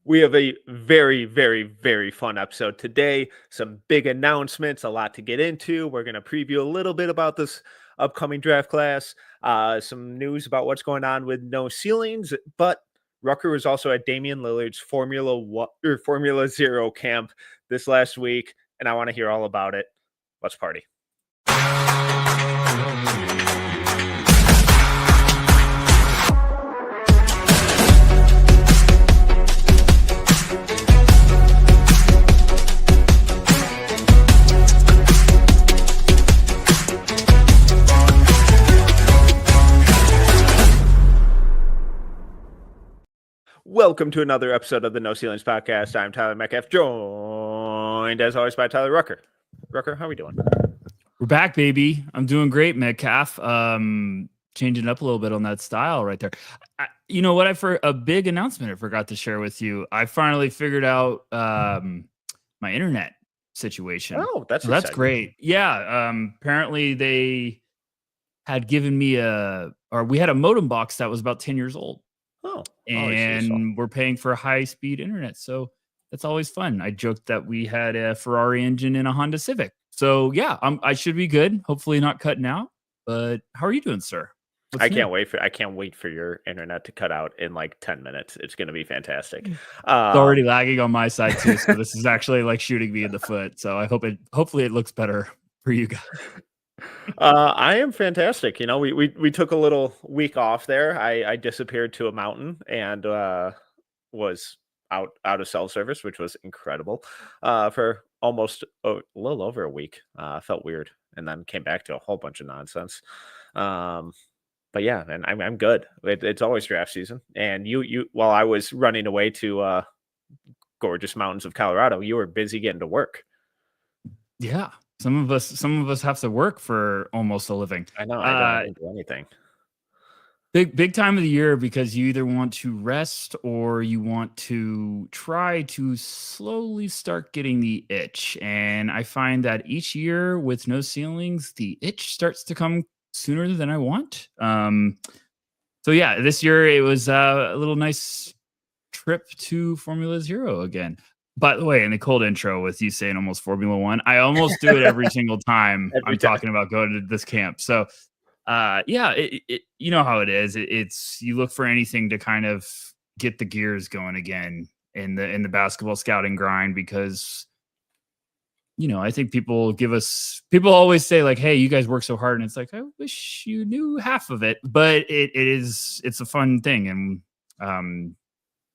We have a very, very, very fun episode today. Some big announcements, a lot to get into. We're going to preview a little bit about this upcoming draft class, some news about what's going on with no ceilings. But Rucker was also at Damian Lillard's Formula Zero camp this last week, and I want to hear all about it. Let's party. Welcome to another episode of the No Ceilings Podcast. I'm Tyler Metcalf, joined as always by Tyler Rucker. Rucker, how are we doing? We're back, baby. I'm doing great, Metcalf. Changing up a little bit on that style right there. You know what? A big announcement I forgot to share with you. I finally figured out my internet situation. Oh, that's great. Yeah. Apparently they had given me we had a modem box that was about 10 years old. And we're paying for high-speed internet, so that's always fun. I joked that we had a Ferrari engine in a Honda Civic. So, yeah, I should be good. Hopefully not cutting out. But how are you doing, sir? I can't wait for your internet to cut out in like 10 minutes. It's going to be fantastic. It's already lagging on my side, too, so this is actually like shooting me in the foot. So I hopefully it looks better for you guys. I am fantastic. You know, we took a little week off there. I disappeared to a mountain and was out of cell service, which was incredible for almost a little over a week. Felt weird, and then came back to a whole bunch of nonsense. But yeah, and I'm good. It's always draft season, and you while I was running away to gorgeous mountains of Colorado, you were busy getting to work. Yeah. Some of us have to work for almost a living. I know. I don't do anything. Big time of the year because you either want to rest or you want to try to slowly start getting the itch. And I find that each year with no ceilings, the itch starts to come sooner than I want. So yeah, this year it was a little nice trip to Formula Zero again. By the way, in the cold intro with you saying almost Formula One, I almost do it every single time talking about going to this camp. So, yeah, you know how it is. It's you look for anything to kind of get the gears going again in the basketball scouting grind because, you know, I think people always say like, "Hey, you guys work so hard," and it's like, I wish you knew half of it, but it's a fun thing and.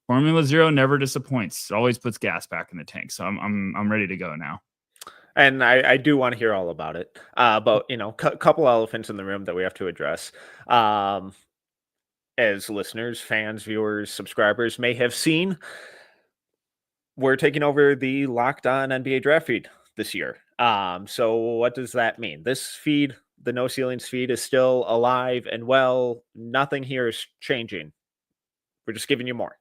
Formula Zero never disappoints. It always puts gas back in the tank. So I'm ready to go now. And I do want to hear all about it. But you know, couple elephants in the room that we have to address. As listeners, fans, viewers, subscribers may have seen, we're taking over the Locked On NBA draft feed this year. So what does that mean? This feed, the No Ceilings feed, is still alive and well. Nothing here is changing. We're just giving you more.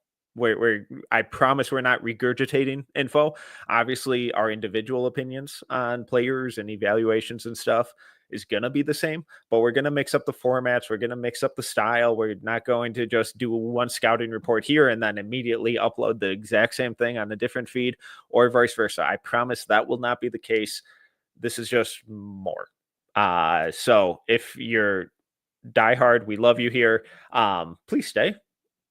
I promise we're not regurgitating info. Obviously, our individual opinions on players and evaluations and stuff is going to be the same, but we're going to mix up the formats. We're going to mix up the style. We're not going to just do one scouting report here and then immediately upload the exact same thing on a different feed or vice versa. I promise that will not be the case. This is just more. So if you're diehard, we love you here. Please stay.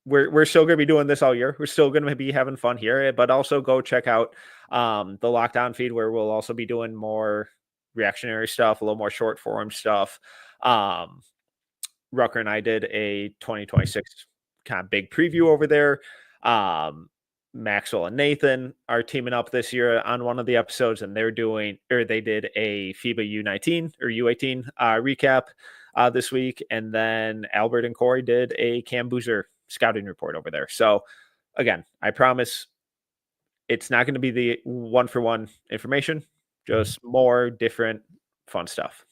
We're still going to be doing this all year. We're still going to be having fun here, but also go check out the Lockdown feed where we'll also be doing more reactionary stuff, a little more short form stuff. Rucker and I did a 2026 kind of big preview over there. Maxwell and Nathan are teaming up this year on one of the episodes, and they did a FIBA U19 or U18 recap this week. And then Albert and Corey did a Cam Boozer scouting report over there. So again, I promise it's not going to be the one-for-one information, just more different fun stuff.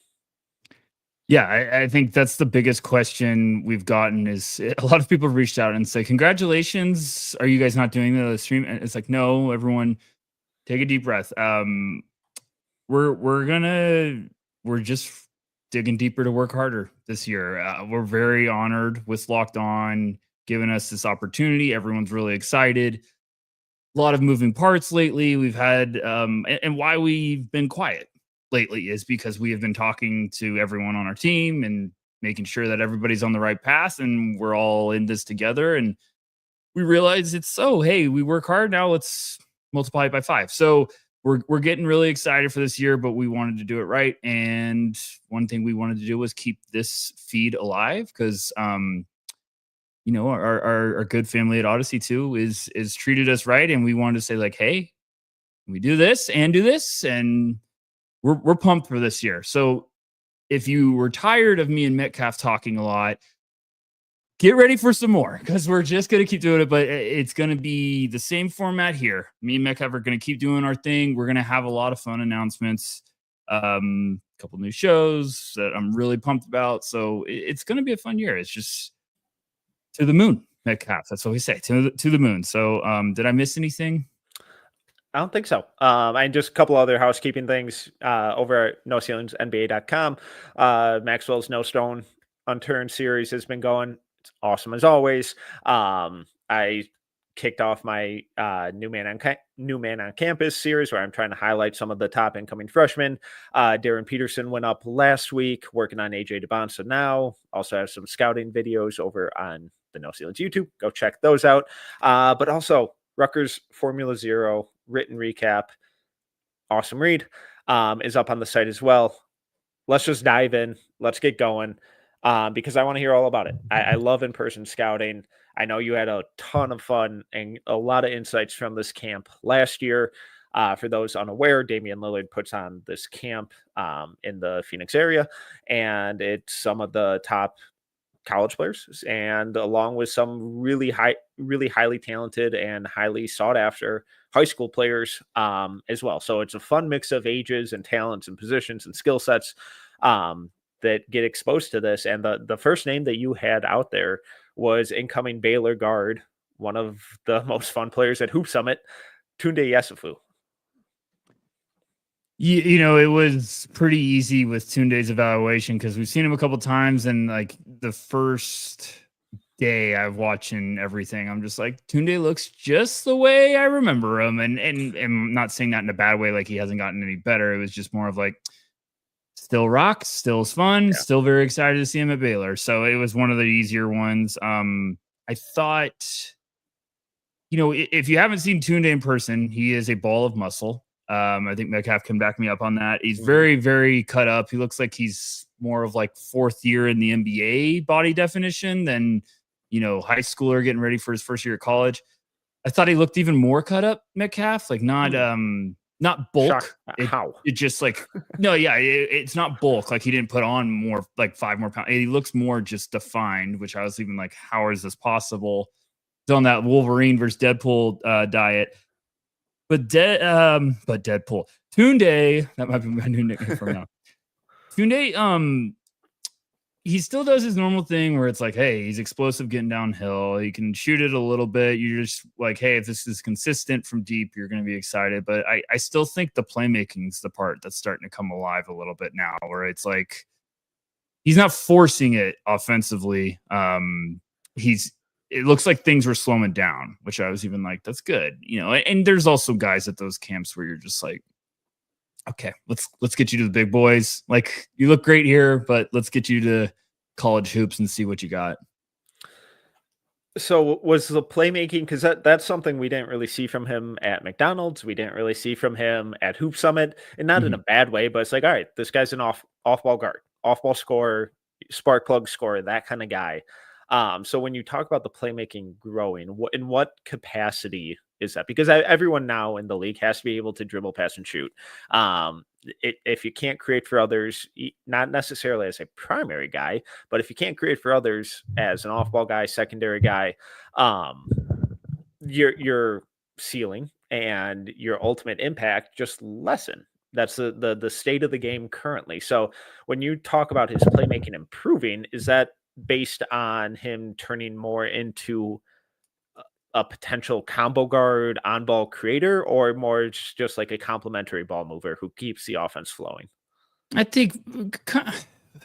Yeah, I think that's the biggest question we've gotten is a lot of people have reached out and say, congratulations. Are you guys not doing the stream? And it's like, no, everyone take a deep breath. We're just digging deeper to work harder this year. We're very honored with Locked On giving us this opportunity. Everyone's really excited. lot of moving parts lately. We've had, and why we've been quiet lately is because we have been talking to everyone on our team and making sure that everybody's on the right path and we're all in this together. And we realize hey, we work hard. Now let's multiply it by 5. So we're getting really excited for this year, but we wanted to do it right. And one thing we wanted to do was keep this feed alive because, our good family at Odyssey too is treated us right. And we wanted to say like, hey, we do this, and we're pumped for this year. So if you were tired of me and Metcalf talking a lot, get ready for some more because we're just going to keep doing it, but it's going to be the same format here. Me and Metcalf are going to keep doing our thing. We're going to have a lot of fun announcements, a couple new shows that I'm really pumped about. So it's going to be a fun year. It's just to the moon, Metcalf. That's what we say, to the moon. So did I miss anything? I don't think so. And just a couple other housekeeping things over at NoCeilingsNBA.com. Maxwell's No Stone Unturned series has been going. It's awesome as always. I kicked off my New Man on Campus series where I'm trying to highlight some of the top incoming freshmen. Darren Peterson went up last week working on AJ DeBonsa now. Also have some scouting videos over on the No Ceilings YouTube. Go check those out. But also Rutgers Formula Zero written recap. Awesome read is up on the site as well. Let's just dive in. Let's get going. Because I want to hear all about it. I love in-person scouting. I know you had a ton of fun and a lot of insights from this camp last year. For those unaware, Damian Lillard puts on this camp in the Phoenix area, and it's some of the top college players, and along with some really highly talented and highly sought after high school players as well. So it's a fun mix of ages and talents and positions and skill sets that get exposed to this. And the first name that you had out there was incoming Baylor guard, one of the most fun players at Hoop Summit, Tounde Yessoufou. It was pretty easy with Tunde's evaluation because we've seen him a couple times, and like the first day I've watching everything, I'm just like, Tounde looks just the way I remember him. And I'm not saying that in a bad way, like he hasn't gotten any better. It was just more of like, still rocks, still is fun, still very excited to see him at Baylor. So it was one of the easier ones. I thought, if you haven't seen Tounde in person, he is a ball of muscle. I think Metcalf can back me up on that. He's very, very cut up. He looks like he's more of like 4th year in the NBA body definition than, high schooler getting ready for his first year at college. I thought he looked even more cut up, Metcalf, like not bulk. It just like, no, yeah, it's not bulk. Like he didn't put on more, like 5 more pounds. He looks more just defined, which I was even like, how is this possible? He's on that Wolverine versus Deadpool diet. But Deadpool. Tounde, that might be my new nickname from now. Tounde, he still does his normal thing where it's like, hey, he's explosive getting downhill. He can shoot it a little bit. You're just like, hey, if this is consistent from deep, you're going to be excited. But I still think the playmaking is the part that's starting to come alive a little bit now, where it's like he's not forcing it offensively. It looks like things were slowing down, which I was even like, that's good. And there's also guys at those camps where you're just like, okay, let's get you to the big boys. Like, you look great here, but let's get you to college hoops and see what you got. So was the playmaking, because that's something we didn't really see from him at McDonald's. We didn't really see from him at Hoop Summit, and not in a bad way, but it's like, all right, this guy's an off-ball guard, off-ball scorer, spark plug scorer, that kind of guy. So when you talk about the playmaking growing, in what capacity is that? Because everyone now in the league has to be able to dribble, pass, and shoot. If you can't create for others, not necessarily as a primary guy, but if you can't create for others as an off-ball guy, secondary guy, your ceiling and your ultimate impact just lessen. That's the state of the game currently. So when you talk about his playmaking improving, is that based on him turning more into a potential combo guard, on-ball creator, or more just like a complementary ball mover who keeps the offense flowing? I think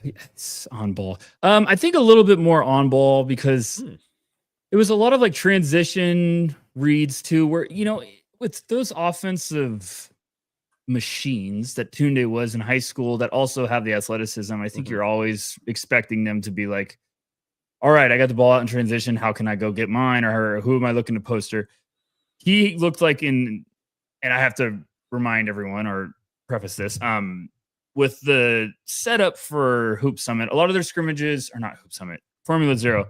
it's on ball. I think a little bit more on ball because it was a lot of like transition reads too, where, with those offensive machines that Tounde was in high school that also have the athleticism, I think you're always expecting them to be like, all right, I got the ball out in transition. How can I go get mine? Or who am I looking to poster? He looked like and I have to remind everyone or preface this, with the setup for Hoop Summit, a lot of their scrimmages are not Hoop Summit, Formula Zero.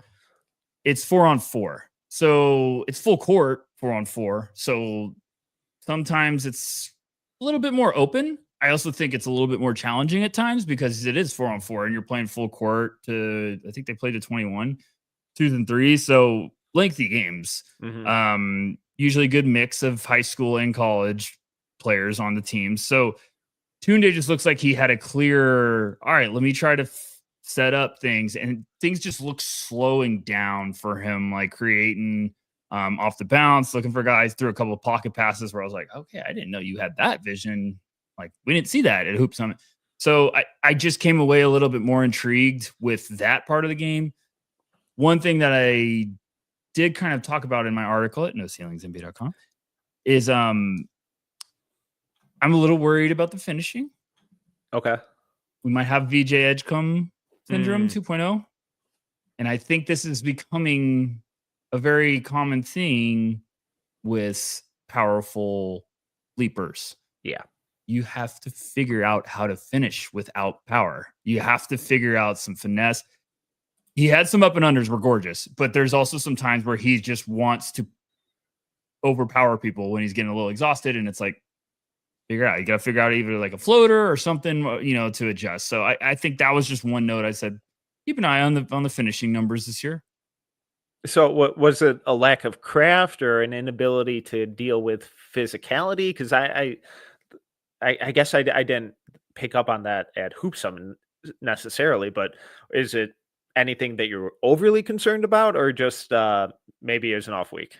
It's 4-on-4. So it's full court 4-on-4. So sometimes it's a little bit more open. I also think it's a little bit more challenging at times because it is 4-on-4 and you're playing full court I think they played to 21, 2s and 3s. So lengthy games. Usually good mix of high school and college players on the team. So Tounde just looks like he had a clear, all right, let me try to set up things. And things just look slowing down for him, like creating off the bounce, looking for guys, through a couple of pocket passes where I was like, okay, I didn't know you had that vision. Like we didn't see that at Hoop Summit. So I just came away a little bit more intrigued with that part of the game. One thing that I did kind of talk about in my article at noceilingsnba.com is I'm a little worried about the finishing. Okay. We might have VJ Edgecombe syndrome 2.0. And I think this is becoming a very common thing with powerful leapers. Yeah. You have to figure out how to finish without power. You have to figure out some finesse. He had some up and unders were gorgeous, but there's also some times where he just wants to overpower people when he's getting a little exhausted. And it's like, you got to figure out either like a floater or something, to adjust. So I think that was just one note. I said, keep an eye on the finishing numbers this year. So what was it, a lack of craft or an inability to deal with physicality? Because I guess I didn't pick up on that at Hoop Summit necessarily, but is it anything that you're overly concerned about, or just maybe it was an off week?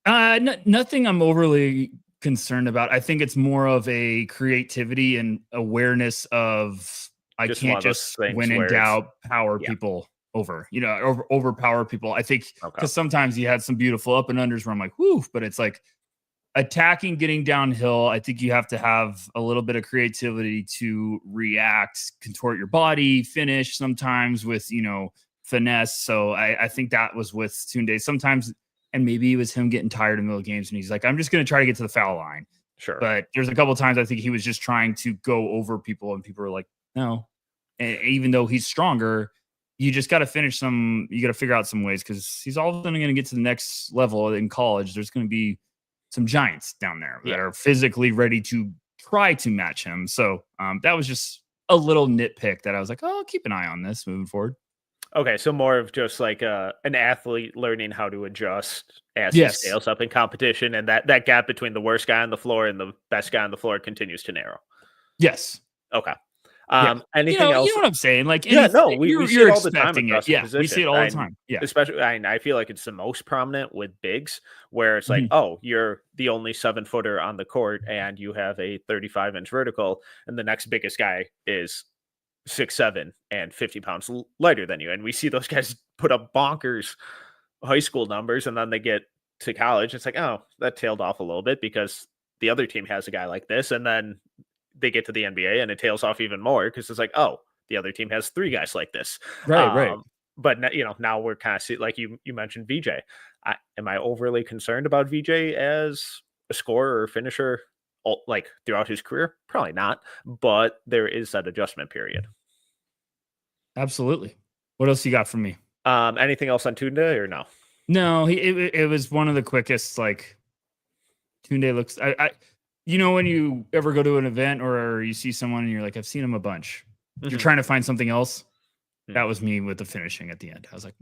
Nothing I'm overly concerned about. I think it's more of a creativity and awareness of I can't just when in doubt power people over, overpower people. I think because sometimes you had some beautiful up and unders where I'm like, whoo, but it's like attacking, getting downhill. I think you have to have a little bit of creativity to react, contort your body, finish sometimes with, finesse. So I think that was with Tounde sometimes. And maybe it was him getting tired in the middle of games and he's like, I'm just going to try to get to the foul line. Sure. But there's a couple of times I think he was just trying to go over people and people were like, no. And even though he's stronger, you just got to you got to figure out some ways because he's all of a sudden going to get to the next level in college. There's going to be some giants down there that are physically ready to try to match him. So that was just a little nitpick that I was like, oh, I'll keep an eye on this moving forward. Okay, so more of just like an athlete learning how to adjust as he scales up in competition, and that gap between the worst guy on the floor and the best guy on the floor continues to narrow. Yes. Okay. Anything else? You know what I'm saying? Like, we see it all the time across the position. We see it all the time. Yeah. Especially, I feel like it's the most prominent with bigs, where it's like, oh, you're the only 7-footer on the court, and you have a 35-inch vertical, and the next biggest guy is 6'7" and 50 pounds lighter than you. And we see those guys put up bonkers high school numbers, and then they get to college. It's like, oh, that tailed off a little bit because the other team has a guy like this. And then they get to the NBA and it tails off even more because it's like, oh, the other team has 3 guys like this. Right. But now we're kind of like you mentioned VJ. Am I overly concerned about VJ as a scorer or finisher? Like throughout his career? Probably not, but there is that adjustment period. Absolutely. What else you got from me? Anything else on Tounde or no? No, it was one of the quickest. Like Tounde looks. When you ever go to an event or you see someone and you're like, I've seen him a bunch. You're trying to find something else. That was me with the finishing at the end. I was like,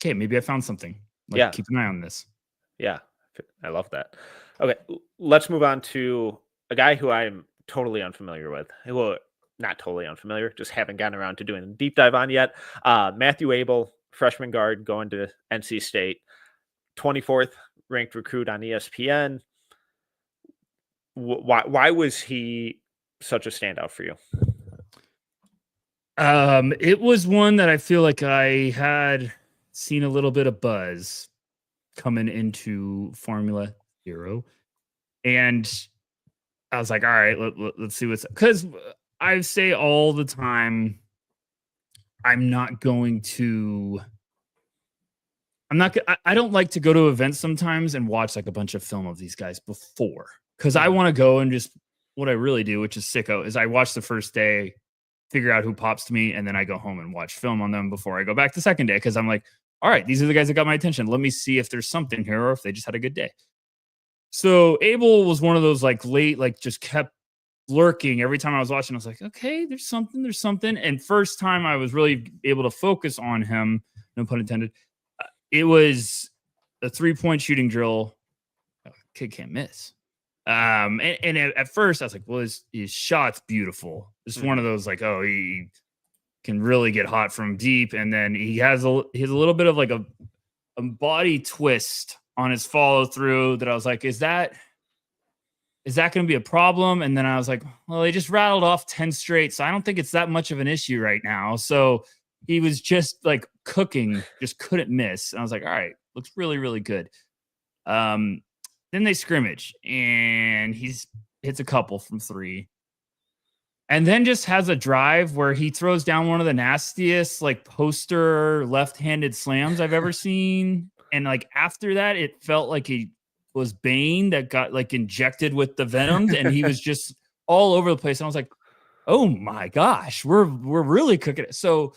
okay, maybe I found something. Keep an eye on this. Yeah, I love that. Okay, let's move on to a guy who I'm totally unfamiliar with. Well, not totally unfamiliar, just haven't gotten around to doing a deep dive on yet. Matthew Abel, freshman guard going to NC State, 24th ranked recruit on ESPN. Why was he such a standout for you? It was one that I feel like I had seen a little bit of buzz coming into Formula Zero. And I was like, all right, let's see what's, because I say all the time, I'm not I don't like to go to events sometimes and watch like a bunch of film of these guys before, because I want to go and just, what I really do, which is sicko, is I watch the first day, figure out who pops to me, and then I go home and watch film on them before I go back the second day, because I'm like, all right, these are the guys that got my attention. Let me see if there's something here or if they just had a good day. So Abel was one of those like late, like just kept lurking every time I was watching. I was like, okay, there's something. And first time I was really able to focus on him, no pun intended, it was a 3-point shooting drill. Kid can't miss. And at first I was like, well, his shot's beautiful. It's one of those like, oh, he can really get hot from deep. And then he has a little bit of like a body twist on his follow through that I was like, is that going to be a problem? And then I was like, well, they just rattled off 10 straight, so I don't think it's that much of an issue right now. So he was just like cooking, just couldn't miss. And I was like, all right, looks really, really good. Then they scrimmage and hits a couple from 3. And then just has a drive where he throws down one of the nastiest like poster left-handed slams I've ever seen. And like after that, it felt like he was Bane that got like injected with the venom, and he was just all over the place. And I was like, oh my gosh, we're really cooking it. So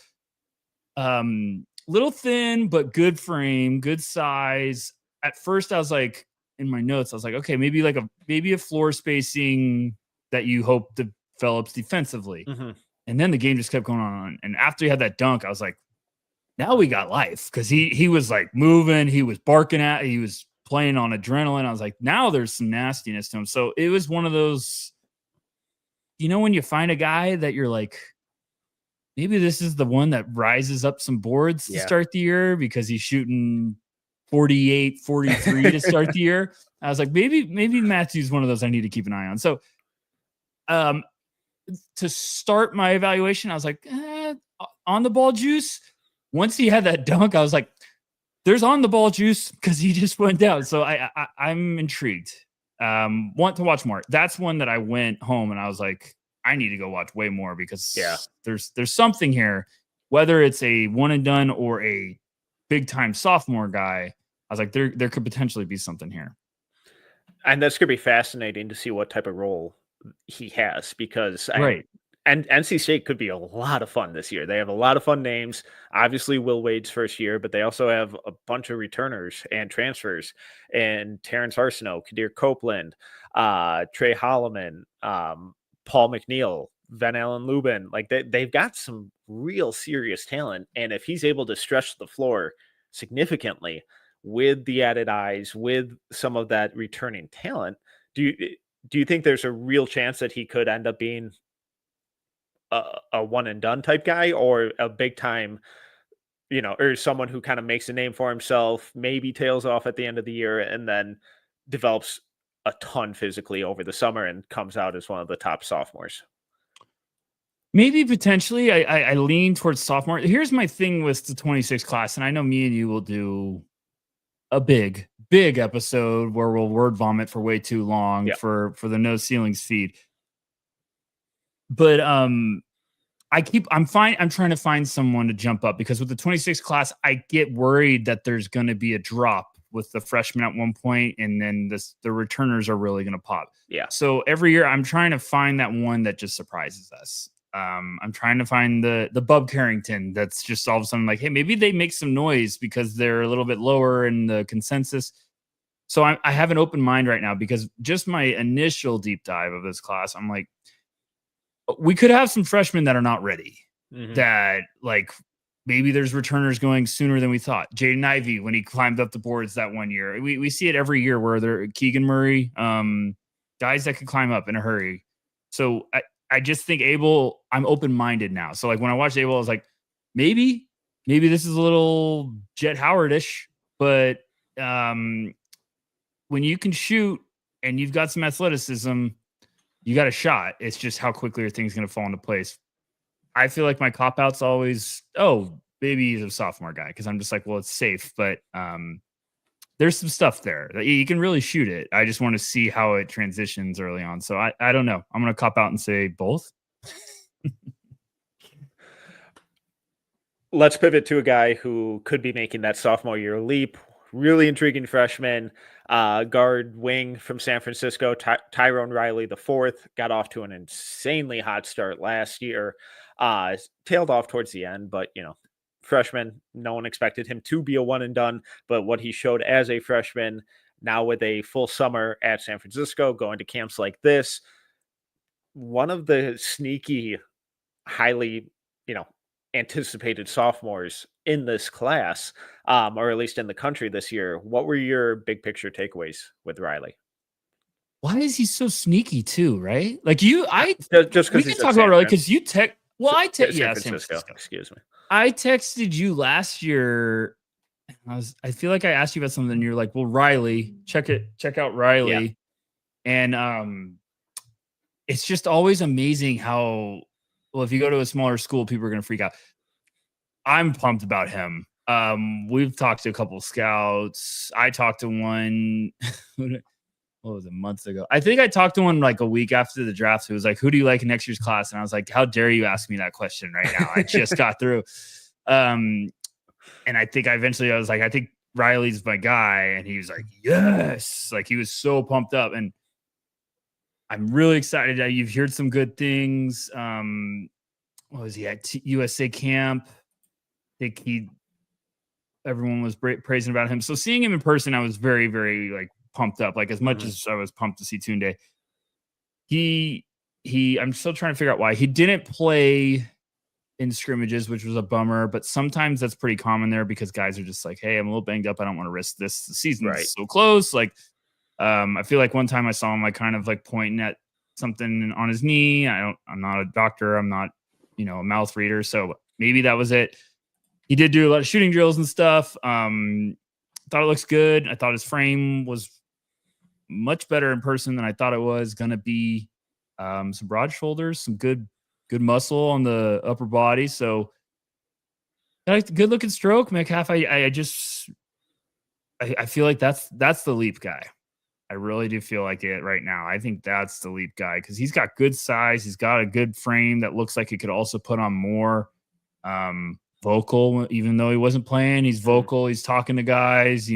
little thin, but good frame, good size. At first I was like, in my notes, I was like, okay, maybe a floor spacing that you hope develops defensively. And then the game just kept going on. And after he had that dunk, I was like, now we got life. Cause he was like moving, he was barking he was playing on adrenaline. I was like, now there's some nastiness to him. So it was one of those, when you find a guy that you're like, maybe this is the one that rises up some boards to start the year, because he's shooting 48, 43 to start the year. I was like, maybe Matthew's one of those I need to keep an eye on. So to start my evaluation, I was like, on the ball juice. Once he had that dunk, I was like, there's on the ball juice, because he just went down. So I'm intrigued. Want to watch more. That's one that I went home and I was like, I need to go watch way more, because there's something here, whether it's a one and done or a big time sophomore guy. I was like, there could potentially be something here. And that's going to be fascinating to see what type of role he has, because and NC State could be a lot of fun this year. They have a lot of fun names. Obviously, Will Wade's first year, but they also have a bunch of returners and transfers, and Terrence Arsenault, Kadir Copeland, Trey Holloman, Paul McNeil, Van Allen Lubin. Like they've got some real serious talent. And if he's able to stretch the floor significantly with the added eyes, with some of that returning talent, do you think there's a real chance that he could end up being a one and done type guy, or a big time, or someone who kind of makes a name for himself, maybe tails off at the end of the year and then develops a ton physically over the summer and comes out as one of the top sophomores? Maybe potentially. I lean towards sophomore. Here's my thing with the 26 class, and I know me and you will do a big episode where we'll word vomit for way too long for the No Ceilings feed. But I'm trying to find someone to jump up, because with the 26 class, I get worried that there's going to be a drop with the freshmen at one point, and then the returners are really going to pop. Yeah. So every year I'm trying to find that one that just surprises us. I'm trying to find the Bub Carrington that's just all of a sudden like, hey, maybe they make some noise because they're a little bit lower in the consensus. So I have an open mind right now, because just my initial deep dive of this class, I'm like, we could have some freshmen that are not ready, that like maybe there's returners going sooner than we thought. Jaden Ivey, when he climbed up the boards that one year, we see it every year where they're Keegan Murray, guys that can climb up in a hurry. So I just think Abel, I'm open-minded now. So like when I watched Abel, I was like, maybe this is a little Jet Howard-ish, but when you can shoot and you've got some athleticism, you got a shot. It's just how quickly are things going to fall into place. I feel like my cop-out's always, maybe he's a sophomore guy, because I'm just like, well, it's safe. But there's some stuff there. You can really shoot it. I just want to see how it transitions early on. So I don't know. I'm going to cop out and say both. Let's pivot to a guy who could be making that sophomore year leap. Really intriguing freshman, guard wing from San Francisco, Tyrone Riley IV, got off to an insanely hot start last year. Tailed off towards the end, but freshman, no one expected him to be a one and done. But what he showed as a freshman, now with a full summer at San Francisco, going to camps like this, one of the sneaky, highly, anticipated sophomores in this class, or at least in the country this year. What were your big picture takeaways with Riley? Why is he so sneaky too? Right? Like just because we can talk about Riley because you San Francisco. Excuse me. I texted you last year. I feel like I asked you about something. And you're like, well, Riley, check out Riley, and it's just always amazing how. Well, if you go to a smaller school, people are going to freak out. I'm pumped about him. We've talked to a couple of scouts. I talked to one, what was it, months ago? I think I talked to one like a week after the draft. Who was like, who do you like in next year's class? And I was like, how dare you ask me that question right now? I just got through. And I think I was like, I think Riley's my guy. And he was like, yes. Like he was so pumped up. And I'm really excited that you've heard some good things. What was he at USA camp? I think everyone was praising about him. So seeing him in person, I was very, very like pumped up. Like as much as I was pumped to see Tounde, I'm still trying to figure out why he didn't play in scrimmages, which was a bummer. But sometimes that's pretty common there because guys are just like, hey, I'm a little banged up. I don't want to risk this. The season's so close. Like. I feel like one time I saw him like kind of like pointing at something on his knee. I'm not a doctor. I'm not, a mouth reader. So maybe that was it. He did do a lot of shooting drills and stuff. Thought it looks good. I thought his frame was much better in person than I thought it was going to be. Some broad shoulders, some good muscle on the upper body. So I like the good looking stroke. Metcalf, I feel like that's the leap guy. I really do feel like it right now. I think that's the leap guy because he's got good size. He's got a good frame that looks like he could also put on more. Vocal, even though he wasn't playing, he's vocal. He's talking to guys,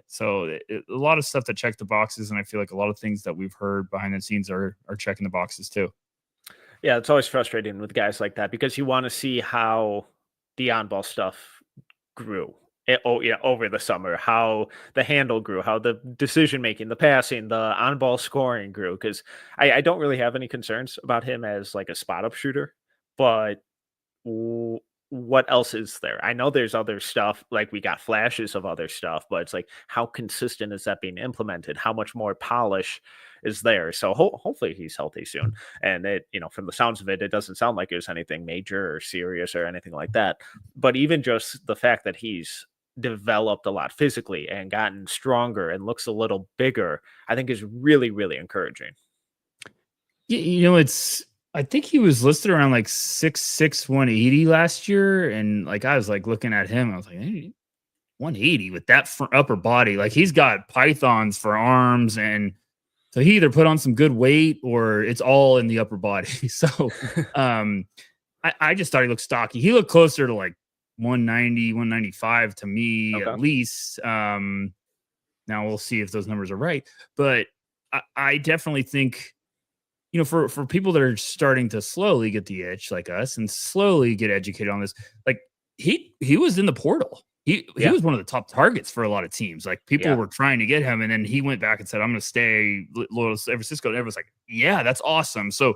So a lot of stuff that check the boxes, and I feel like a lot of things that we've heard behind the scenes are checking the boxes too. Yeah, it's always frustrating with guys like that because you want to see how the on-ball stuff grew. Over the summer, how the handle grew, how the decision making, the passing, the on-ball scoring grew. Because I don't really have any concerns about him as like a spot-up shooter, but what else is there? I know there's other stuff, like we got flashes of other stuff, but it's like how consistent is that being implemented? How much more polish is there? So hopefully he's healthy soon. And it, from the sounds of it, it doesn't sound like there's anything major or serious or anything like that. But even just the fact that he's developed a lot physically and gotten stronger and looks a little bigger, I think is really, really encouraging. I think he was listed around like 6'6", 180 last year. And like, I was like looking at him, I was like, hey, 180 with that upper body. Like he's got pythons for arms. And so he either put on some good weight or it's all in the upper body. So I just thought he looked stocky. He looked closer to like 190, 195 to me, at least. Now we'll see if those numbers are right. But I definitely think, for people that are starting to slowly get the itch like us and slowly get educated on this, like he was in the portal. He was one of the top targets for a lot of teams. Like people were trying to get him, and then he went back and said, I'm going to stay loyal to San Francisco. And everyone's like, yeah, that's awesome. So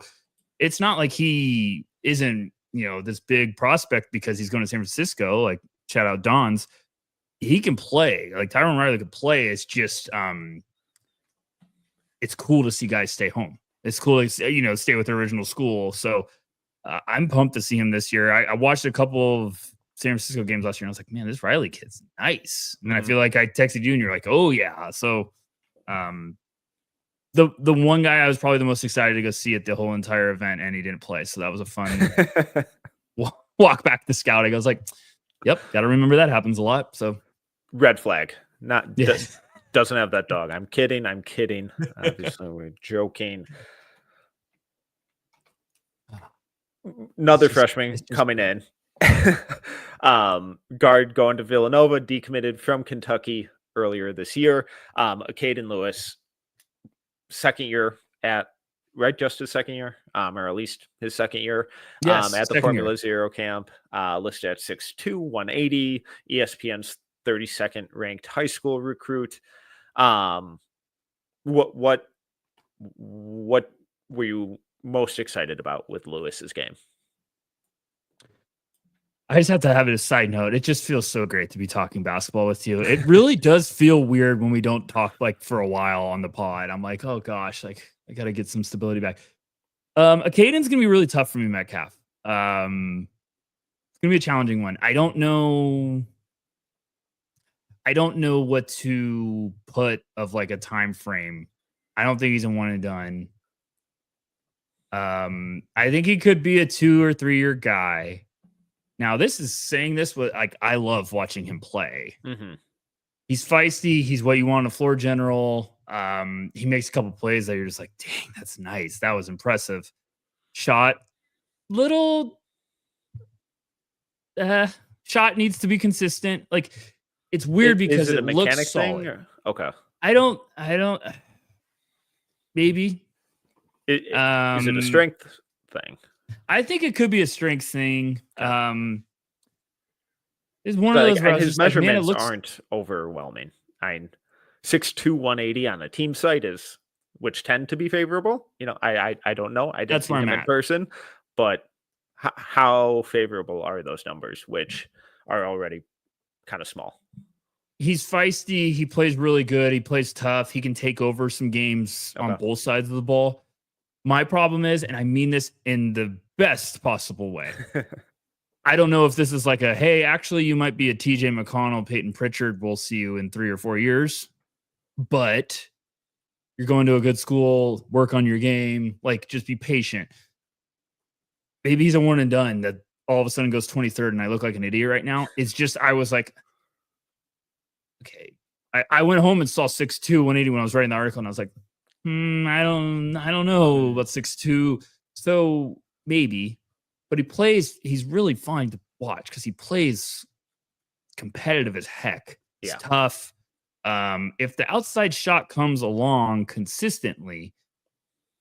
it's not like he isn't, this big prospect because he's going to San Francisco, like shout out Dons. He can play. Like Tyrone Riley can play. It's just, it's cool to see guys stay home. It's cool to, stay with their original school. So I'm pumped to see him this year. I watched a couple of San Francisco games last year, and I was like, man, this Riley kid's nice. And I feel like I texted you, and you're like, oh, yeah. So the one guy I was probably the most excited to go see at the whole entire event, and he didn't play. So that was a fun walk back to scouting. I was like, yep, got to remember that happens a lot. So red flag. Not Doesn't have that dog. I'm kidding. Obviously, we're joking. Another freshman coming in. Guard going to Villanova, decommitted from Kentucky earlier this year. Acaden Lewis, second year just his second year, or at least his second year. Yes, at the Formula Zero camp, listed at 6'2", 180, ESPN's 32nd ranked high school recruit. What were you most excited about with Lewis's game? I just have to have it a side note. It just feels so great to be talking basketball with you. It really does feel weird when we don't talk like for a while on the pod. I'm like, oh gosh, like I got to get some stability back. Acaden's going to be really tough for me, Metcalf. It's going to be a challenging one. I don't know what to put of like a time frame. I don't think he's a one and done. I think he could be a 2 or 3 year guy. Now, this is saying this with like I love watching him play. Mm-hmm. He's feisty. He's what you want a floor general. He makes a couple plays that you're just like, dang, that's nice. That was impressive. Shot needs to be consistent. Like it's weird because it looks solid. Or? Okay. I don't. Maybe. Is it a strength thing? I think it could be a strength thing. It's one of those where his measurements aren't overwhelming. 6'2", 180 on a team site which tend to be favorable. I don't know. I didn't see him in person, but how favorable are those numbers, which are already kind of small? He's feisty. He plays really good. He plays tough. He can take over some games on both sides of the ball. My problem is, and I mean this in the best possible way, I don't know if this is like hey, actually, you might be a TJ McConnell, Peyton Pritchard. We'll see you in 3 or 4 years. But you're going to a good school, work on your game, like just be patient. Maybe he's a one and done that all of a sudden goes 23rd and I look like an idiot right now. It's just, I was like, okay. I went home and saw 6'2", 180 when I was writing the article and I was like, I don't know about 6'2". So maybe, but he's really fun to watch because he plays competitive as heck. He's tough. If the outside shot comes along consistently,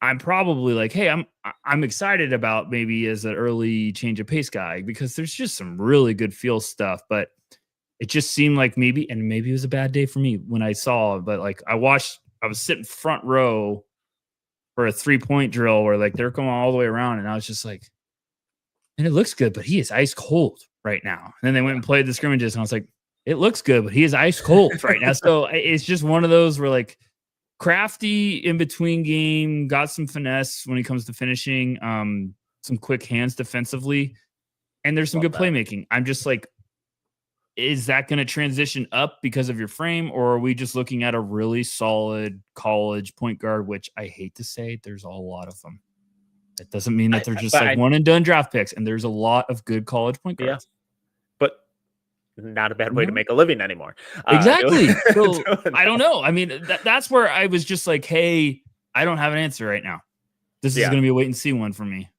I'm probably like, hey, I'm excited about maybe as an early change of pace guy because there's just some really good feel stuff, but it just seemed like maybe it was a bad day for me when I saw, but like I was sitting front row for a 3-point drill where like they're going all the way around. And I was just like, and it looks good, but he is ice cold right now. And then they went and played the scrimmages and I was like, it looks good, but he is ice cold right now. So it's just one of those where like crafty in between game, got some finesse when it comes to finishing, some quick hands defensively. And there's some good playmaking. I'm just like, is that going to transition up because of your frame, or are we just looking at a really solid college point guard, which I hate to say, there's a lot of them. That doesn't mean that they're just one and done draft picks, and there's a lot of good college point guards. Yeah. But not a bad way to make a living anymore. Exactly. So I don't know. I mean, that's where I was just like, hey, I don't have an answer right now. This is going to be a wait and see one for me.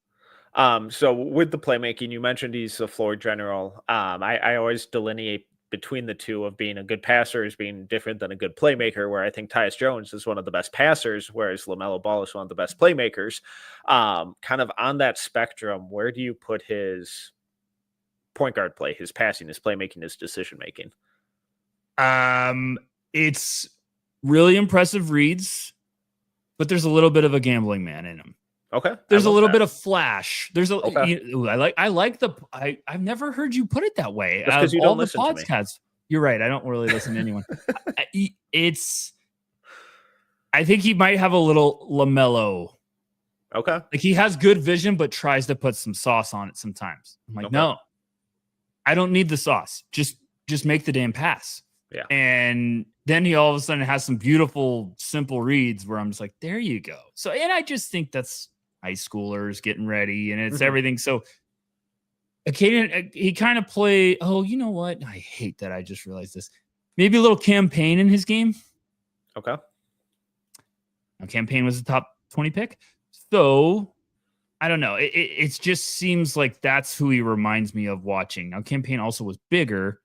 So with the playmaking, you mentioned he's a floor general. I always delineate between the two of being a good passer as being different than a good playmaker, where I think Tyus Jones is one of the best passers, whereas LaMelo Ball is one of the best playmakers. Kind of on that spectrum, where do you put his point guard play, his passing, his playmaking, his decision-making? It's really impressive reads, but there's a little bit of a gambling man in him. Okay. There's a little bit of flash. There's I've never heard you put it that way. That's because you don't listen to me. You're right. I don't really listen to anyone. I think he might have a little LaMelo. Okay. Like he has good vision, but tries to put some sauce on it sometimes. I'm like, no, I don't need the sauce. Just make the damn pass. Yeah. And then he all of a sudden has some beautiful, simple reads where I'm just like, there you go. So, and I just think that's high schoolers getting ready and it's everything. So Acaden, he kind of play. Oh, you know what? I hate that. I just realized this. Maybe a little campaign in his game. Okay. Now, Campaign was a top 20 pick. So I don't know. It just seems like that's who he reminds me of watching. Now, Campaign also was bigger.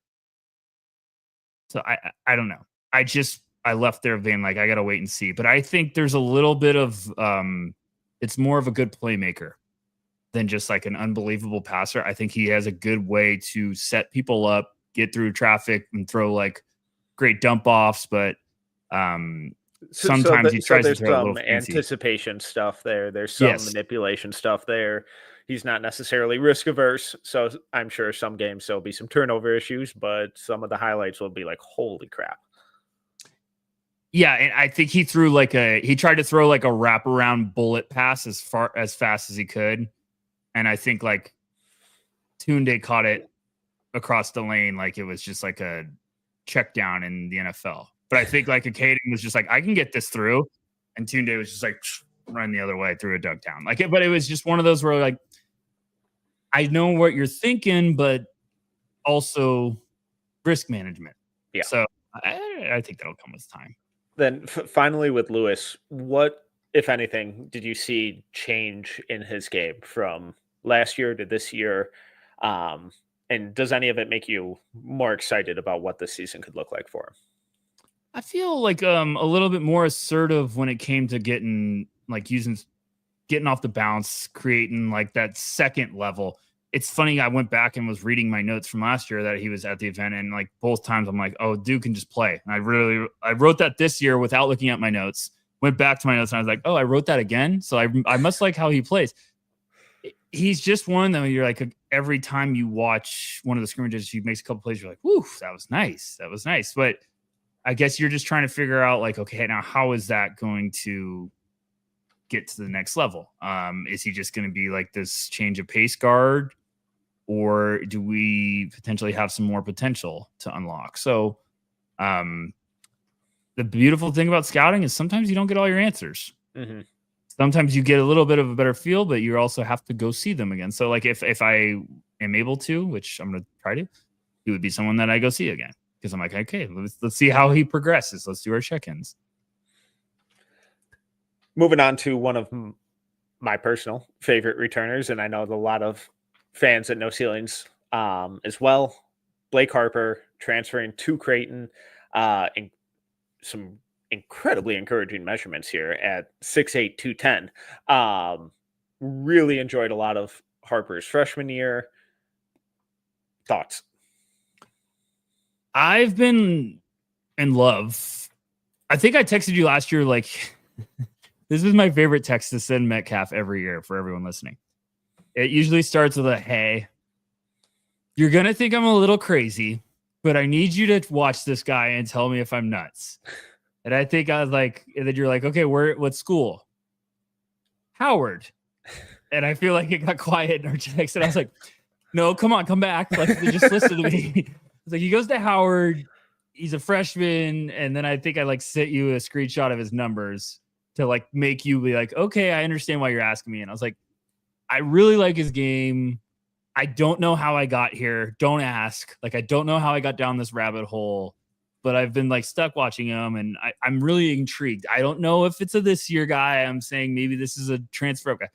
So I don't know. I left there being like, I got to wait and see. But I think there's a little bit of it's more of a good playmaker than just like an unbelievable passer. I think he has a good way to set people up, get through traffic, and throw like great dump offs. But sometimes he tries to throw a little some fancy anticipation stuff there. There's some manipulation stuff there. He's not necessarily risk averse, so I'm sure some games there'll be some turnover issues, but some of the highlights will be like, holy crap. Yeah, and I think he tried to throw like a wraparound bullet pass as fast as he could. And I think like Tounde caught it across the lane like it was just like a check down in the NFL. But I think like Acaden was just like, I can get this through. And Tounde was just like run the other way through a dug down. But it was just one of those where like, I know what you're thinking, but also risk management. Yeah. So I think that'll come with time. Then finally with Lewis, what, if anything, did you see change in his game from last year to this year? And does any of it make you more excited about what this season could look like for him? I feel like a little bit more assertive when it came to getting off the bounce, creating like that second level. It's funny, I went back and was reading my notes from last year that he was at the event, and like both times I'm like, oh, dude can just play. And I wrote that this year without looking at my notes. Went back to my notes and I was like, oh, I wrote that again. So I must like how he plays. He's just one of them. You're like, every time you watch one of the scrimmages, he makes a couple plays. You're like, whoo, that was nice. That was nice. But I guess you're just trying to figure out like, okay, now how is that going to get to the next level? Is he just going to be like this change of pace guard, or do we potentially have some more potential to unlock? So the beautiful thing about scouting is sometimes you don't get all your answers. Mm-hmm. Sometimes you get a little bit of a better feel, but you also have to go see them again. So like if I am able to, which I'm going to try to, he would be someone that I go see again. Because I'm like, okay, let's see how he progresses. Let's do our check-ins. Moving on to one of my personal favorite returners, and I know a lot of fans at No Ceilings as well. Blake Harper transferring to Creighton in some incredibly encouraging measurements here at 6'8", 210. Really enjoyed a lot of Harper's freshman year. Thoughts? I've been in love. I think I texted you last year, like, this is my favorite text to send Metcalf every year for everyone listening. It usually starts with a, hey, you're going to think I'm a little crazy, but I need you to watch this guy and tell me if I'm nuts. And I think I was like, and then you're like, okay, what school? Howard. And I feel like it got quiet in our text. And I was like, no, come on, come back. Like, just listen to me. It's like, he goes to Howard. He's a freshman. And then I think I like sent you a screenshot of his numbers to like make you be like, okay, I understand why you're asking me. And I was like, I really like his game. I don't know how I got here. Don't ask. Like, I don't know how I got down this rabbit hole, but I've been like stuck watching him, and I'm really intrigued. I don't know if it's a this year guy. I'm saying maybe this is a transfer guy.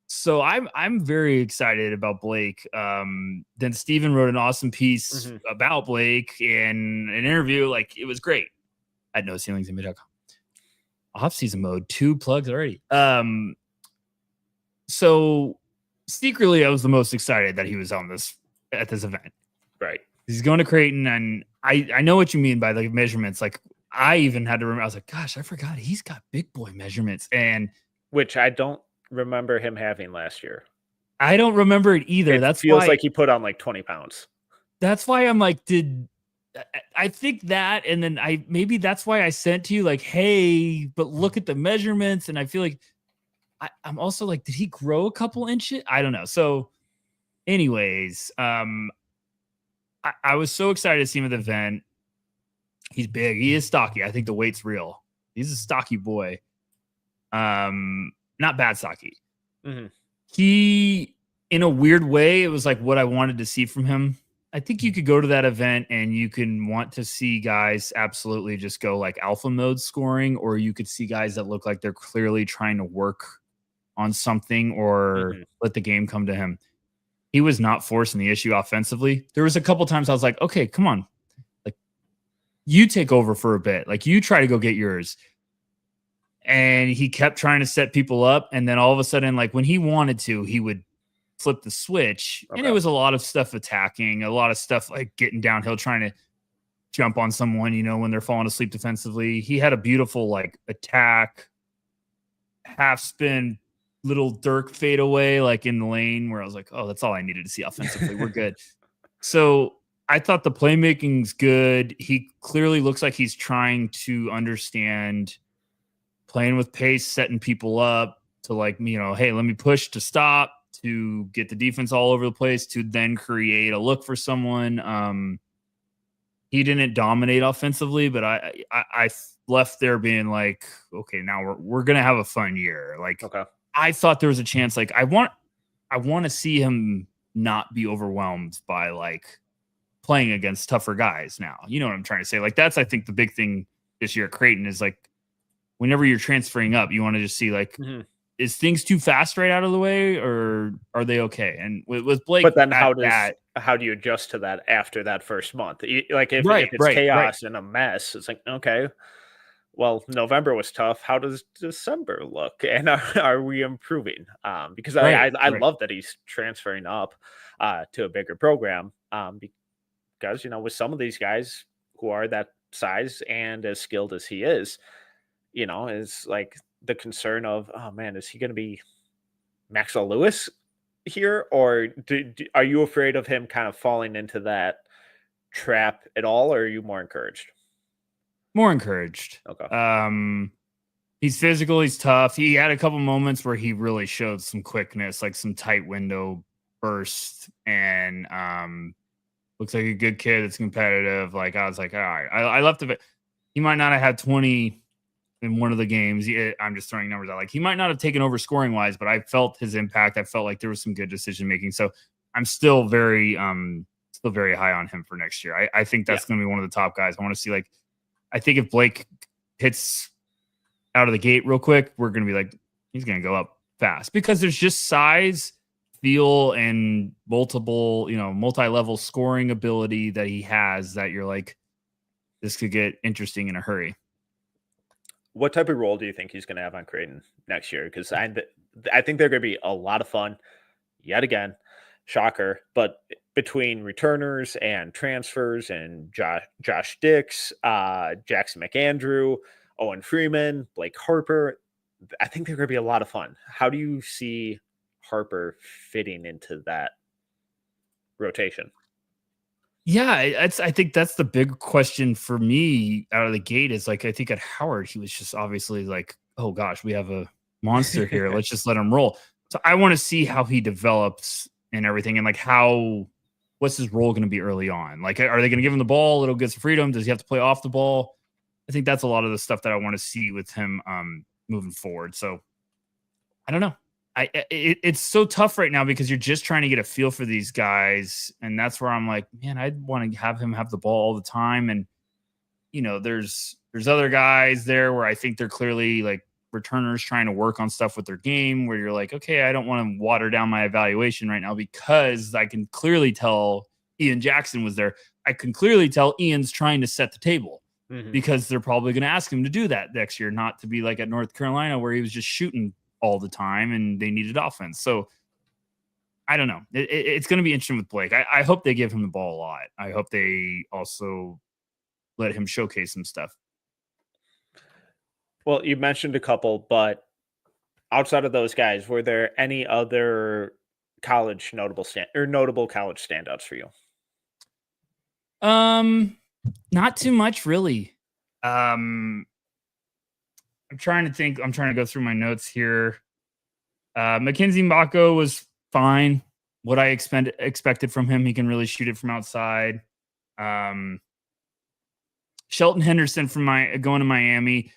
So I'm very excited about Blake. Then Steven wrote an awesome piece about Blake in an interview. Like, it was great at NoCeilingsNB.com. Off-season mode, 2 plugs already. So secretly, I was the most excited that he was at this event. Right. He's going to Creighton, and I know what you mean by the measurements. Like, I even had to remember. I was like, gosh, I forgot he's got big boy measurements, and which I don't remember him having last year. I don't remember it either. It feels like he put on like 20 pounds. That's why I'm like, I think that, and then maybe that's why I sent to you like, hey, but look at the measurements, and I feel like I'm also like, did he grow a couple inches? I don't know. So, anyways, I was so excited to see him at the event. He's big. He is stocky. I think the weight's real. He's a stocky boy. Not bad stocky. Mm-hmm. He, in a weird way, it was like what I wanted to see from him. I think you could go to that event and you can want to see guys absolutely just go like alpha mode scoring, or you could see guys that look like they're clearly trying to work on something or let the game come to him. He was not forcing the issue offensively. There was a couple times I was like, okay, come on. Like, you take over for a bit. Like, you try to go get yours. And he kept trying to set people up. And then all of a sudden, like when he wanted to, he would flip the switch. Okay. And it was a lot of stuff attacking, a lot of stuff like getting downhill, trying to jump on someone, you know, when they're falling asleep defensively. He had a beautiful like attack, half spin, little Dirk fade away, like in the lane where I was like, oh, that's all I needed to see offensively. We're good. So I thought the playmaking's good. He clearly looks like he's trying to understand playing with pace, setting people up to like, you know, hey, let me push to stop, to get the defense all over the place, to then create a look for someone. He didn't dominate offensively, but I left there being like, okay, now we're gonna have a fun year. Like, okay. I thought there was a chance. Like, I want to see him not be overwhelmed by like playing against tougher guys. Now, you know what I'm trying to say. Like, that's I think the big thing this year at Creighton is like, whenever you're transferring up, you want to just see like, is things too fast right out of the way, or are they okay? And with Blake, but then how do you adjust to that after that first month? Like if it's chaos and a mess, it's like, okay, well, November was tough. How does December look? And are we improving? Because I love that he's transferring up to a bigger program. Because, you know, with some of these guys who are that size and as skilled as he is, you know, is like the concern of, oh man, is he going to be Maxwell Lewis here? Or are you afraid of him kind of falling into that trap at all? Or are you more encouraged? More encouraged. Okay. He's physical. He's tough. He had a couple moments where he really showed some quickness, like some tight window bursts, and looks like a good kid that's competitive. Like, I was like, all right, I left a bit. He might not have had 20 in one of the games. I'm just throwing numbers out. Like, he might not have taken over scoring wise, but I felt his impact. I felt like there was some good decision making. So I'm still very high on him for next year. I think that's going to be one of the top guys. I want to see, like, I think if Blake hits out of the gate real quick, we're going to be like, he's going to go up fast, because there's just size, feel, and multi-level scoring ability that he has that you're like, this could get interesting in a hurry. What type of role do you think he's going to have on Creighton next year? Because I think they're going to be a lot of fun. Yet again, shocker, but between returners and transfers and Josh Dix, Jackson McAndrew, Owen Freeman, Blake Harper, I think they're going to be a lot of fun. How do you see Harper fitting into that rotation? Yeah, I think that's the big question for me out of the gate. Is like, I think at Howard, he was just obviously like, oh gosh, we have a monster here. Let's just let him roll. So I want to see how he develops and everything, and like what's his role going to be early on? Like, are they going to give him the ball? It'll get some freedom. Does he have to play off the ball? I think that's a lot of the stuff that I want to see with him moving forward. So I don't know. It's so tough right now because you're just trying to get a feel for these guys. And that's where I'm like, man, I'd want to have him have the ball all the time. And, you know, there's other guys there where I think they're clearly like returners trying to work on stuff with their game, where you're like, okay, I don't want to water down my evaluation right now, because I can clearly tell Ian Jackson was there. I can clearly tell Ian's trying to set the table, because they're probably going to ask him to do that next year, not to be like at North Carolina where he was just shooting all the time and they needed offense. So I don't know. It's going to be interesting with Blake. I hope they give him the ball a lot. I hope they also let him showcase some stuff. Well, you mentioned a couple, but outside of those guys, were there any other college notable college standouts for you? Not too much, really. I'm trying to think. I'm trying to go through my notes here. Mackenzie Mbako was fine. What I expected from him. He can really shoot it from outside. Shelton Henderson from going to Miami.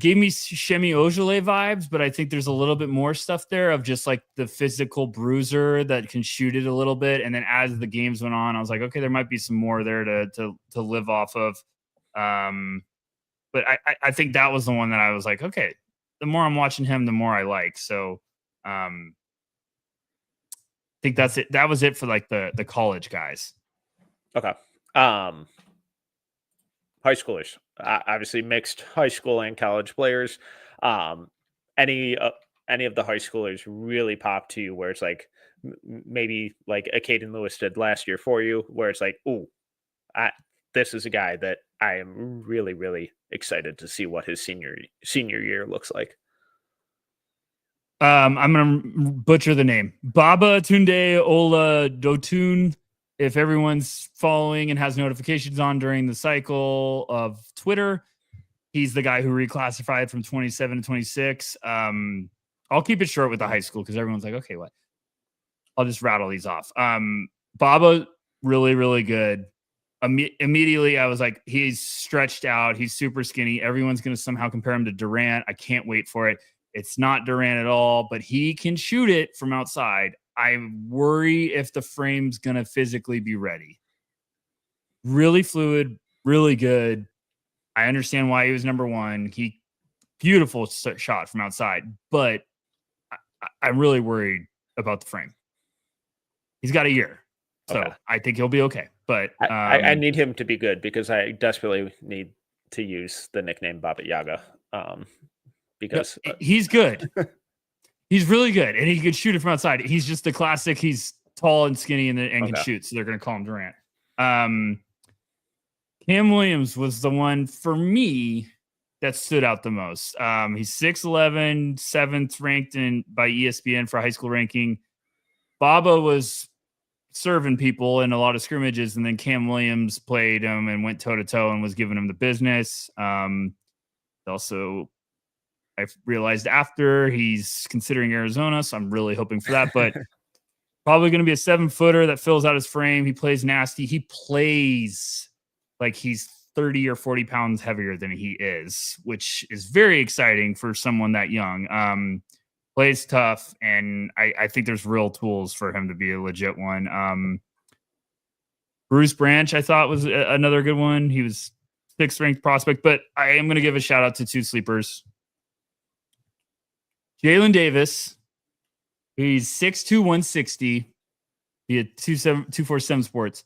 gave me Shemi Ojale vibes, but I think there's a little bit more stuff there of just like the physical bruiser that can shoot it a little bit. And then as the games went on, I was like, okay, there might be some more there to live off of. But I think that was the one that I was like, okay, the more I'm watching him, the more I like. So I think that's it. That was it for like the college guys. Okay. High schoolers, obviously mixed high school and college players. Any of the high schoolers really pop to you where it's like maybe like Acaden Lewis did last year for you, where it's like, ooh, this is a guy that I am really, really excited to see what his senior year looks like. I'm gonna butcher the name. Baba Tounde Yessoufou. If everyone's following and has notifications on during the cycle of Twitter, he's the guy who reclassified from 27 to 26. I'll keep it short with the high school because everyone's like, okay, what? I'll just rattle these off. Baba, really, really good. Immediately, I was like, he's stretched out. He's super skinny. Everyone's going to somehow compare him to Durant. I can't wait for it. It's not Durant at all, but he can shoot it from outside. I worry if the frame's going to physically be ready. Really fluid, really good. I understand why he was number one. Beautiful shot from outside, but I'm really worried about the frame. He's got a year, so okay. I think he'll be okay. But I need him to be good because I desperately need to use the nickname Baba Yaga because he's good. He's really good, and he can shoot it from outside. He's just the classic. He's tall and skinny and can shoot, so they're going to call him Durant. Cam Williams was the one for me that stood out the most. He's 6'11", 7th ranked by ESPN for high school ranking. Baba was serving people in a lot of scrimmages, and then Cam Williams played him and went toe-to-toe and was giving him the business. Also, I realized after he's considering Arizona, so I'm really hoping for that. But probably going to be a 7-footer that fills out his frame. He plays nasty. He plays like he's 30 or 40 pounds heavier than he is, which is very exciting for someone that young. Plays tough, and I think there's real tools for him to be a legit one. Bruce Branch, I thought, was another good one. He was 6th ranked prospect, but I am going to give a shout out to 2 sleepers. Jalen Davis, he's 6'2", 160. He had 247 sports.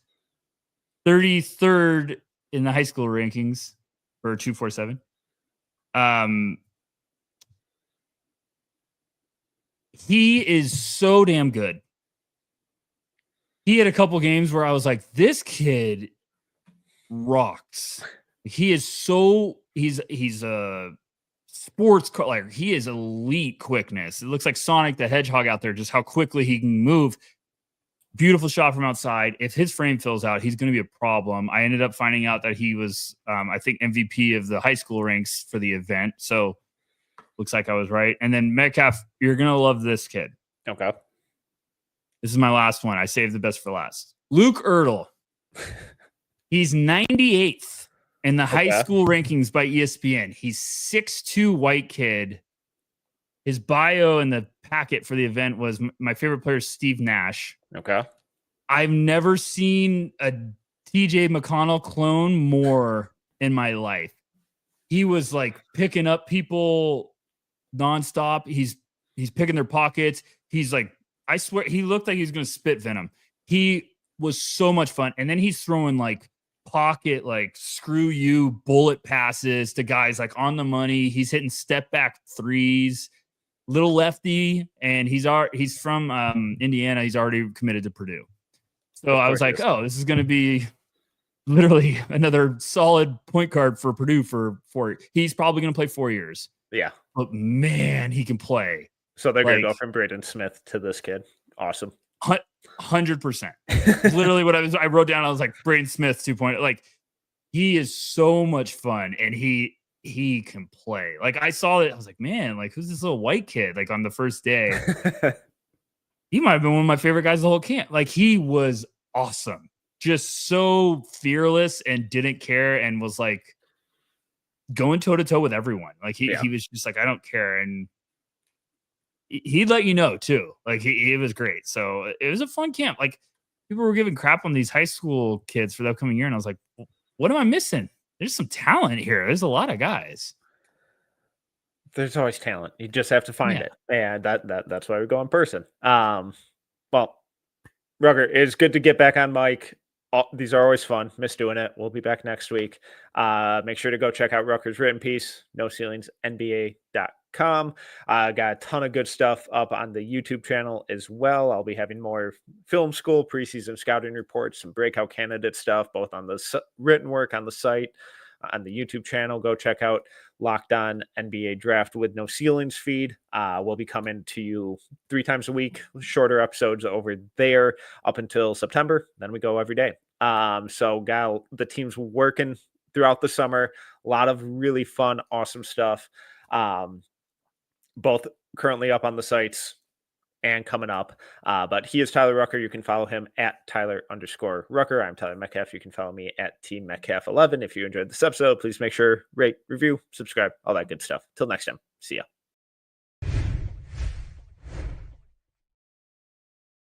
33rd in the high school rankings for 247. He is so damn good. He had a couple games where I was like, this kid rocks. He is so he's a sports car, like he is elite quickness. It looks like Sonic the Hedgehog out there, just how quickly he can move. Beautiful shot from outside. If his frame fills out, he's going to be a problem. I ended up finding out that he was, I think, MVP of the high school ranks for the event. So looks like I was right. And then Metcalf, you're going to love this kid. Okay. This is my last one. I saved the best for last. Luke Ertl. He's 98th in the high school rankings by ESPN. He's 6'2" white kid. His bio in the packet for the event was my favorite player, Steve Nash. Okay. I've never seen a TJ McConnell clone more in my life. He was like picking up people nonstop. He's picking their pockets. He's like, I swear, he looked like he was going to spit venom. He was so much fun. And then he's throwing like pocket, like screw you bullet passes to guys like on the money. He's hitting step back threes. Little lefty, and he's from Indiana. He's already committed to Purdue. So I was like, oh, this is going to be literally another solid point guard for Purdue for 4. He's probably going to play 4 years. Yeah. But man, he can play. So they're going to go from Braden Smith to this kid. Awesome. 100%. Literally what I wrote down, I was like, Braden Smith 2.0. Like, he is so much fun, and he can play. Like, I saw it, I was like, man, like, who's this little white kid? Like, on the first day, he might have been one of my favorite guys the whole camp. Like, he was awesome, just so fearless and didn't care, and was like, going toe to toe with everyone. Like he was just like, I don't care. And he'd let you know too. Like it was great. So it was a fun camp. Like people were giving crap on these high school kids for the upcoming year. And I was like, what am I missing? There's some talent here. There's a lot of guys. There's always talent. You just have to find it. And that's why we go in person. Well, Rucker, it's good to get back on mic. These are always fun. Miss doing it. We'll be back next week. Make sure to go check out Rucker's written piece, NoCeilingsNBA.com. Got a ton of good stuff up on the YouTube channel as well. I'll be having more film school, preseason scouting reports, some breakout candidate stuff, both on the written work on the site, on the YouTube channel. Go check out Locked On NBA Draft with No Ceilings feed. We'll be coming to you 3 times a week, shorter episodes over there up until September. Then we go every day. So Gal, the team's working throughout the summer. A lot of really fun, awesome stuff. Both currently up on the sites and coming up. But he is Tyler Rucker. You can follow him at Tyler_Rucker. I'm Tyler Metcalf. You can follow me at Team Metcalf 11. If you enjoyed this episode, please make sure, rate, review, subscribe, all that good stuff. Till next time. See ya.